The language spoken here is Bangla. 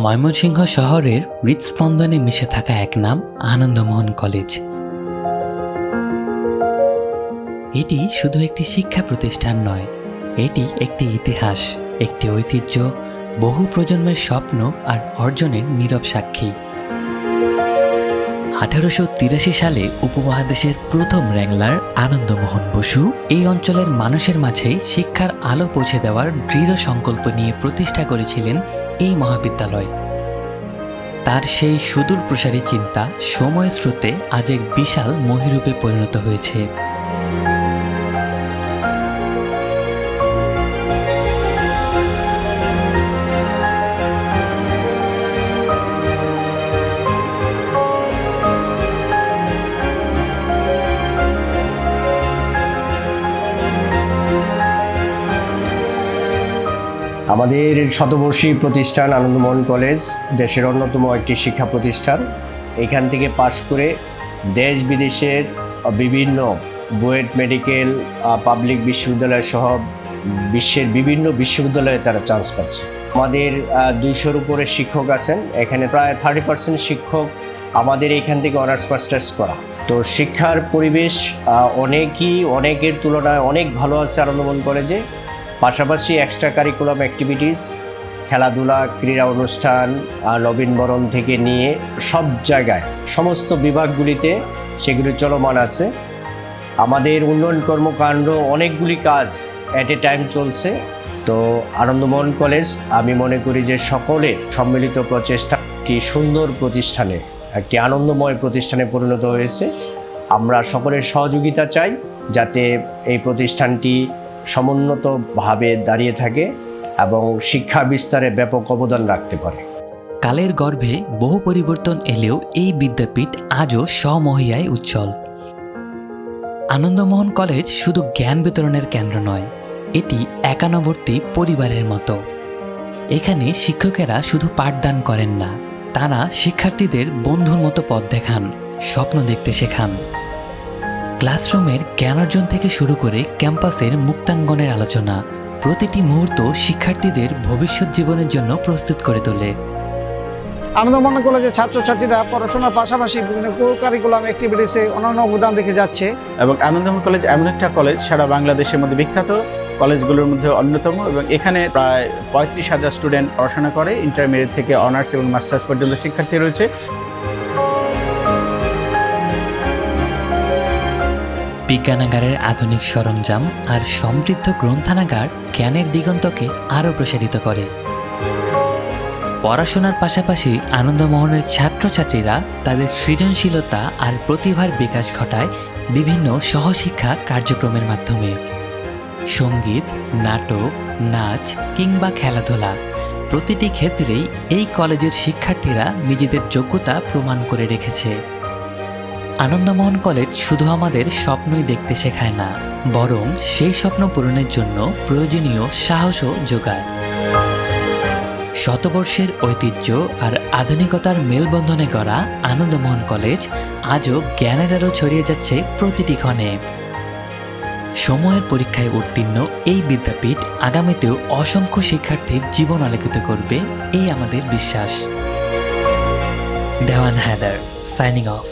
ময়মনসিংহ শহরের হৃদস্পন্দনে মিশে থাকা এক নাম আনন্দমোহন কলেজ। এটি শুধু একটি শিক্ষা প্রতিষ্ঠান নয়, এটি একটি ইতিহাস, একটি ঐতিহ্য, বহু প্রজন্মের স্বপ্ন আর অর্জনের নীরব সাক্ষী। 1883 সালে উপমহাদেশের প্রথম র্যাংলার আনন্দমোহন বসু এই অঞ্চলের মানুষের মাঝে শিক্ষার আলো পৌঁছে দেওয়ার দৃঢ় সংকল্প নিয়ে প্রতিষ্ঠা করেছিলেন এই মহাবিদ্যালয়। তার সেই সুদূর প্রসারী চিন্তা সময়ের স্রোতে আজ এক বিশাল মহিরূপে পরিণত হয়েছে। আমাদের শতবর্ষী প্রতিষ্ঠান আনন্দমোহন কলেজ দেশের অন্যতম একটি শিক্ষা প্রতিষ্ঠান। এখান থেকে পাশ করে দেশ বিদেশের বিভিন্ন বুয়েট, মেডিকেল, পাবলিক বিশ্ববিদ্যালয় সহ বিশ্বের বিভিন্ন বিশ্ববিদ্যালয়ে তারা চান্স পাচ্ছে। আমাদের 200-র উপরে শিক্ষক আছেন। এখানে প্রায় 30% শিক্ষক আমাদের এখান থেকে অনার্স মাস্টার্স করা। তো শিক্ষার পরিবেশ অনেকের তুলনায় অনেক ভালো আছে আনন্দমোহন কলেজে। পাশাপাশি এক্সট্রা কারিকুলাম অ্যাক্টিভিটিস, খেলাধুলা, ক্রীড়া অনুষ্ঠান, নবীনবরণ থেকে নিয়ে সব জায়গায় সমস্ত বিভাগগুলিতে সেগুলি চলমান আছে। আমাদের উন্নয়ন কর্মকাণ্ড অনেকগুলি কাজ অ্যাট এ টাইম চলছে। তো আনন্দমোহন কলেজ আমি মনে করি যে সকলের সম্মিলিত প্রচেষ্টা একটি সুন্দর প্রতিষ্ঠানে, একটি আনন্দময় প্রতিষ্ঠানে পরিণত হয়েছে। আমরা সকলের সহযোগিতা চাই যাতে এই প্রতিষ্ঠানটি সমুন্নতভাবে দাঁড়িয়ে থাকে এবং শিক্ষা বিস্তারে ব্যাপক অবদান রাখতে পারে। কালের গর্ভে বহু পরিবর্তন এলেও এই বিদ্যাপীঠ আজও স্বমহিয়ায় উজ্জ্বল। আনন্দমোহন কলেজ শুধু জ্ঞান বিতরণের কেন্দ্র নয়, এটি একান্নবর্তী পরিবারের মতো। এখানে শিক্ষকেরা শুধু পাঠদান করেন না, তারা শিক্ষার্থীদের বন্ধুর মতো পথ দেখান, স্বপ্ন দেখতে শেখান। ক্লাসরুমের জ্ঞানার্জন থেকে শুরু করে ক্যাম্পাসের মুক্তাঙ্গনের আলোচনা, প্রতিটি মুহূর্ত শিক্ষার্থীদের ভবিষ্যৎ জীবনের জন্য প্রস্তুত করে তোলে। আনন্দমোহন কলেজের ছাত্রছাত্রীরা পড়াশোনার পাশাপাশি বিভিন্ন কো কারিকুলাম অ্যাক্টিভিটিসে অনন্য অবদান রেখে যাচ্ছে। এবং আনন্দমোহন কলেজ এমন একটা কলেজ সারা বাংলাদেশের মধ্যে বিখ্যাত কলেজগুলোর মধ্যে অন্যতম, এবং এখানে প্রায় 35,000 স্টুডেন্ট পড়াশোনা করে। ইন্টারমিডিয়েট থেকে অনার্স এবং মাস্টার্স পর্যন্ত শিক্ষার্থী রয়েছে। বিজ্ঞানাগারের আধুনিক সরঞ্জাম আর সমৃদ্ধ গ্রন্থাগার জ্ঞানের দিগন্তকে আরও প্রসারিত করে। পড়াশোনার পাশাপাশি আনন্দমোহনের ছাত্রছাত্রীরা তাদের সৃজনশীলতা আর প্রতিভার বিকাশ ঘটায় বিভিন্ন সহশিক্ষা কার্যক্রমের মাধ্যমে। সঙ্গীত, নাটক, নাচ কিংবা খেলাধুলা, প্রতিটি ক্ষেত্রেই এই কলেজের শিক্ষার্থীরা নিজেদের যোগ্যতা প্রমাণ করে রেখেছে। আনন্দমোহন কলেজ শুধু আমাদের স্বপ্নই দেখতে শেখায় না, বরং সেই স্বপ্ন পূরণের জন্য প্রয়োজনীয় সাহসও যোগায়। শতবর্ষের ঐতিহ্য আর আধুনিকতার মেলবন্ধনে গড়া আনন্দমোহন কলেজ আজও জ্ঞানের আলো ছড়িয়ে যাচ্ছে প্রতিটি ক্ষণে। সময়ের পরীক্ষায় উত্তীর্ণ এই বিদ্যাপীঠ আগামীতেও অসংখ্য শিক্ষার্থীর জীবন আলোকিত করবে, এই আমাদের বিশ্বাস। দেওয়ান হায়দার, সাইনিং অফ।